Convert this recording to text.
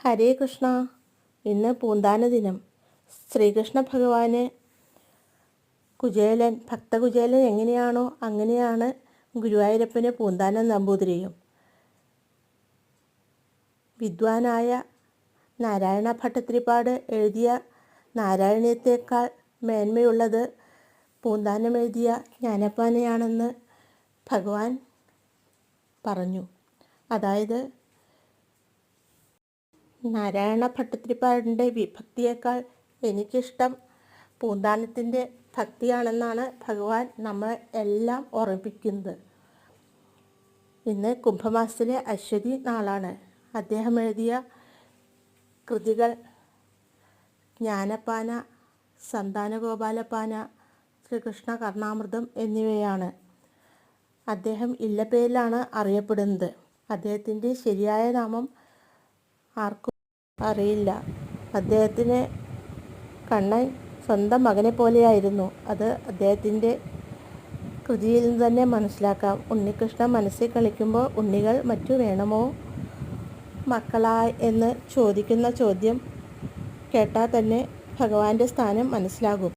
ഹരേ കൃഷ്ണ. ഇന്ന് പൂന്താന ദിനം. ശ്രീകൃഷ്ണ ഭഗവാന് കുചേലൻ, ഭക്തകുചേലൻ എങ്ങനെയാണോ അങ്ങനെയാണ് ഗുരുവായൂരപ്പന് പൂന്താനം നമ്പൂതിരിയും. വിദ്വാനായ നാരായണ ഭട്ടതിരിപ്പാട് എഴുതിയ നാരായണീയത്തേക്കാൾ മേന്മയുള്ളത് പൂന്താനം എഴുതിയ ജ്ഞാനപ്പാനയാണെന്ന് ഭഗവാൻ പറഞ്ഞു. അതായത് നാരായണ ഭട്ടതിരിപ്പാടിൻ്റെ ഭക്തിയേക്കാൾ എനിക്കിഷ്ടം പൂന്താനത്തിൻ്റെ ഭക്തിയാണെന്നാണ് ഭഗവാൻ നമ്മളെ എല്ലാം ഓർമ്മിപ്പിക്കുന്നത്. ഇന്ന് കുംഭമാസത്തിലെ അശ്വതി നാളാണ്. അദ്ദേഹം എഴുതിയ കൃതികൾ ജ്ഞാനപ്പാന, സന്താനഗോപാലപ്പാന, ശ്രീകൃഷ്ണ കർണാമൃതം എന്നിവയാണ്. അദ്ദേഹം ഇല്ലപ്പേരിലാണ് അറിയപ്പെടുന്നത്. അദ്ദേഹത്തിൻ്റെ ശരിയായ നാമം ആർക്കും അറിയില്ല. അദ്ദേഹത്തിന് കണ്ണൻ സ്വന്തം മകനെ പോലെയായിരുന്നു. അത് അദ്ദേഹത്തിൻ്റെ കൃതിയിൽ നിന്ന് തന്നെ മനസ്സിലാക്കാം. ഉണ്ണികൃഷ്ണൻ മനസ്സിൽ കളിക്കുമ്പോൾ ഉണ്ണികൾ മറ്റു വേണമോ മക്കളായി എന്ന് ചോദിക്കുന്ന ചോദ്യം കേട്ടാൽ തന്നെ ഭഗവാന്റെ സ്ഥാനം മനസ്സിലാകും.